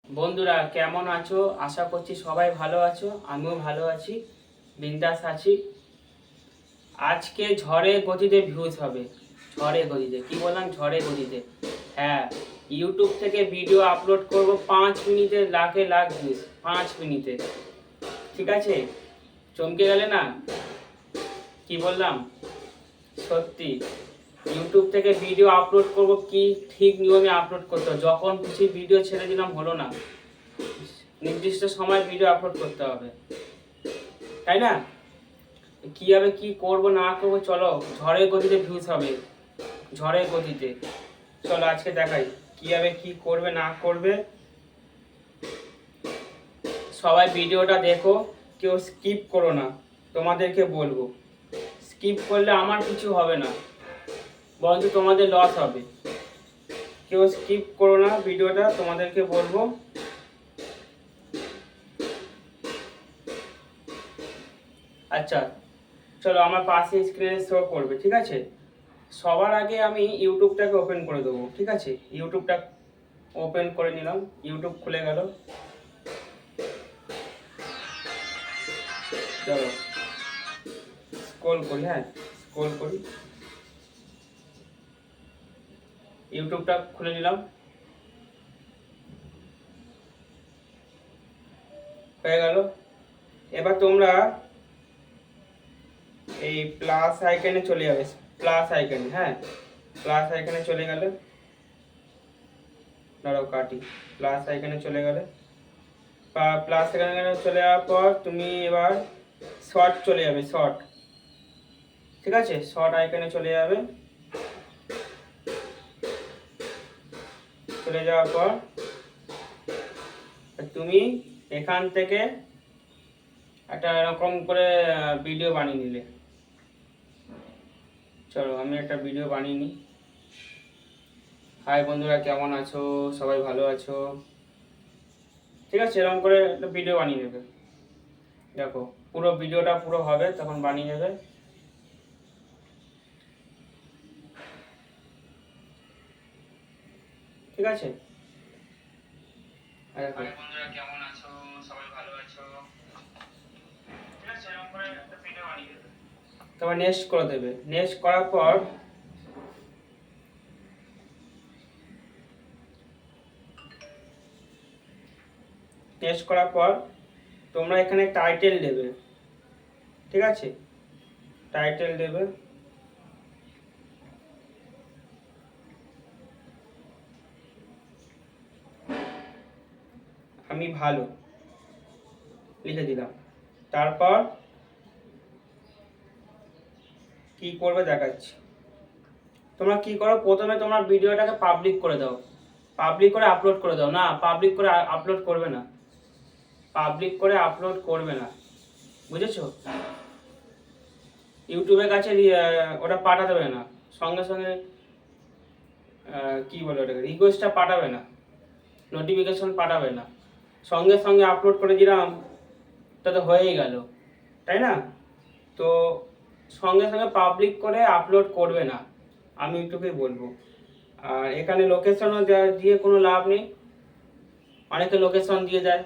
বন্ধুরা কেমন আছো? আশা করছি সবাই ভালো আছো, আমিও ভালো আছি, বিন্দাস আছি। আজকে ঝড়ের গতিতে ভিউজ হবে। ঝড়ের গতিতে কি বললাম? ঝড়ের গতিতে। হ্যাঁ, ইউটিউব থেকে ভিডিও আপলোড করব 5 মিনিটে লাখে লাখ ভিউজ। 5 মিনিটে, ঠিক আছে? চমকে গেলে না? কি বললাম? সত্যি ইউটিউব থেকে ভিডিও আপলোড করব, কি ঠিক নিয়মে আপলোড করতে হবে। যখন খুশি ভিডিও ছেড়ে দিলাম হলো না, নির্দিষ্ট সময় ভিডিও আপলোড করতে হবে, তাই না? কিভাবে কি করব না করব, চলো ঝড়ের গতিতে ভিউজ হবে। ঝড়ের গতিতে চলো আজকে দেখাই কিভাবে কি করবে না করবে। সবাই ভিডিওটা দেখো, কেউ স্কিপ করো না, তোমাদেরকে বলবো। স্কিপ করলে আমার কিছু হবে না, বরঞ্চ তোমাদের লস হবে। কেউ স্কিপ করো না ভিডিওটা, তোমাদেরকে বলবো। আচ্ছা চলো, আমার পাশে স্ক্রিনে শো করবে, ঠিক আছে? সবার আগে আমি ইউটিউবটাকে ওপেন করে দেবো, ঠিক আছে? ইউটিউবটা ওপেন করে নিলাম, ইউটিউব খুলে গেল। চলো স্ক্রল করি, হ্যাঁ স্ক্রল করি। ইউটিউবটা খুলে নিলাম, হয়ে গেল। এবার তোমরা এই প্লাস আইকনে চলে যাবে, প্লাস আইকনে, হ্যাঁ প্লাস আইকনে চলে গেলে, দাঁড়াও কাটি। প্লাস আইকনে চলে গেলে, প্লাস আইকনে চলে যাওয়ার পর তুমি এবার শর্ট চলে যাবে, শর্ট, ঠিক আছে? শর্ট আইকনে চলে যাবে। চলে যাওয়ার পর তুমি এখান থেকে একটা এরকম করে ভিডিও বানিয়ে নিলে। চলো আমি একটা ভিডিও বানিয়ে নিই। হাই বন্ধুরা, কেমন আছো? সবাই ভালো আছো? ঠিক আছে, এরকম করে একটা ভিডিও বানিয়ে নেবে। দেখো পুরো ভিডিওটা পুরো হবে, তখন বানিয়ে নেবে। ঠিক আছে, হাই বন্ধুরা, কেমন আছো? সবাই ভালো আছো? ঠিক আছে, এরকম করে একটা ভিডিও বানিয়ে নেবে। তারপর নেক্সট করে দেবে। নেক্সট করার পর তোমরা এখানে টাইটেল দেবে, ঠিক আছে? টাইটেল দেবে। আমি ভালো লিখে দিলাম। তারপর কি করবে দেখাচ্ছি। তোমরা কি করো, প্রথমে তোমার ভিডিওটাকে পাবলিক করে দাও, পাবলিক করে আপলোড করে দাও। না, পাবলিক করে আপলোড করবে না, পাবলিক করে আপলোড করবে না, বুঝেছো? ইউটিউবের কাছে ওটা পাঠাতে হবে না, সঙ্গে সঙ্গে কি বলে ওটাকে, রিকোয়েস্টটা পাঠাবে না, নোটিফিকেশন পাঠাবে না। সঙ্গে সঙ্গে আপলোড করে দিলাম, তা তো হয়েই গেল, তাই না? তো সঙ্গে সঙ্গে পাবলিক করে আপলোড করবে না, আমি ইউটিউবেই বলবো। আর এখানে লোকেশনও দিয়ে কোনো লাভ নেই, অনেকে লোকেশন দিয়ে দেয়।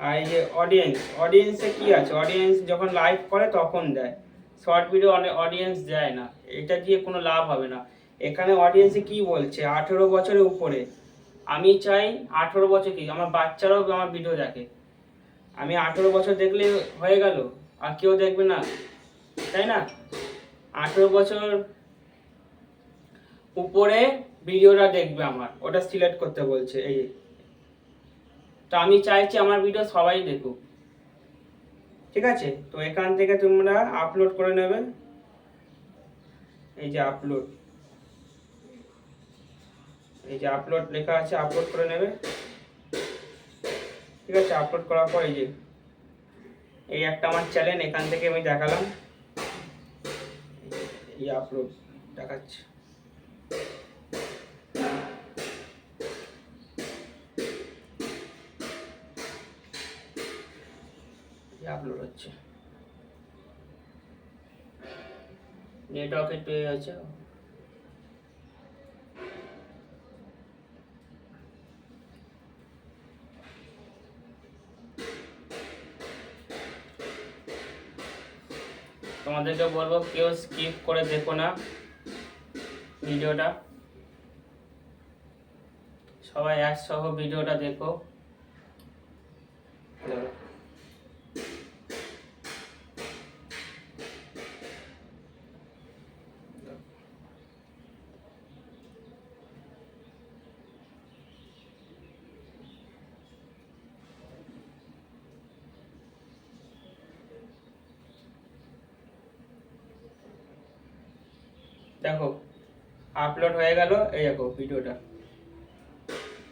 আর এই যে অডিয়েন্সে কি আছে, অডিয়েন্স যখন লাইভ করে তখন দেয়, শর্ট ভিডিও অনেক অডিয়েন্স দেয় না, এটা দিয়ে কোনো লাভ হবে না। এখানে অডিয়েন্সে কি বলছে, 18 বছরের উপরে। আমি চাই 18 বছর, কি আমার বাচ্চারাও আমার ভিডিও দেখে। আমি 18 বছর দেখলে হয়ে গেল, আর কেউ দেখবে না, তাই না? 18 বছর উপরে ভিডিওটা দেখবে আমার, ওটা সিলেক্ট করতে বলছে। এই তো আমি চাইছি আমার ভিডিও সবাই দেখুক, ঠিক আছে? তো এখান থেকে তোমরা আপলোড করে নেবে, এই যে আপলোড, এই যে আপলোড লেখা আছে, আপলোড করে নেবে, ঠিক আছে? আপলোড করার পর এই যে এই একটা আমার চ্যানেল, এখান থেকে আমি দেখালাম, এই আপলোড দেখাচ্ছে। আপলোড হচ্ছে, নেটওয়ার্ক একটু আছে। তোমাদেরকে বলবো কেউ স্কিপ করে দেখো না ভিডিওটা, সবাই একসহ ভিডিওটা দেখো। দেখো আপলোড হয়ে গেল, এই দেখো ভিডিওটা,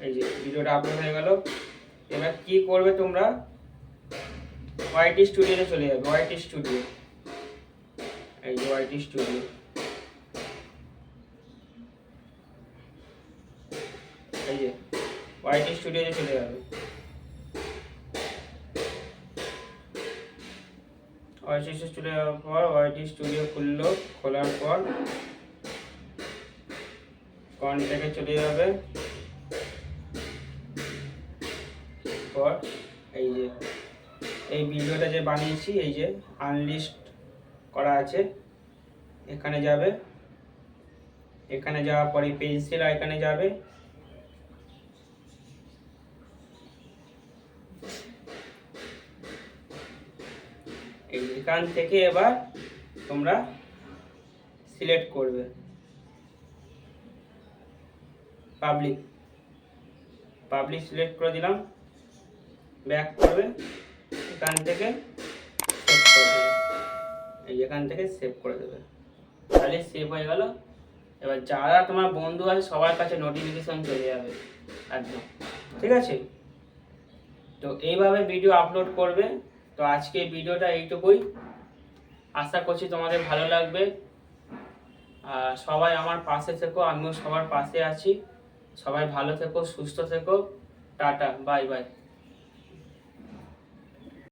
এই যে ভিডিওটা আপলোড হয়ে গেল। এবার কি করবে তোমরা, ওয়াইটি স্টুডিওতে চলে যাবে, ওয়াইটি স্টুডিও, এই যে ওয়াইটি স্টুডিও, এই যে ওয়াইটি স্টুডিওতে চলে যাবে। ওয়াইটি স্টুডিও যাওয়ার পর ওয়াইটি স্টুডিও খোলার পর কন্ট্যাক্টে চলে যাবে। পর এই যে এই ভিডিওটা যে বানিয়েছি, এই যে আনলিস্ট করা আছে, এখানে যাবে। এখানে যাওয়ার পরে পেন্সিল আইকনে যাবে, এখান থেকে এবার তোমরা সিলেক্ট করবে পাবলিক সিলেক্ট করে দিলাম, ব্যাক করবে, এখান থেকে সেভ করে দেবে, এই এখান থেকে সেভ করে দেবে, তাহলে সেভ হয়ে গেল। এবার যারা তোমার বন্ধু আছে সবার কাছে নোটিফিকেশন চলে যাবে একদম, ঠিক আছে? তো এইভাবে ভিডিও আপলোড করবে। তো আজকে ভিডিওটা এইটুকুই, আশা করছি তোমাদের ভালো লাগবে। আর সবাই আমার পাশে থেকো, আমিও সবার পাশে আছি। সবাই ভালো থেকো, সুস্থ থেকো, টাটা, বাই বাই।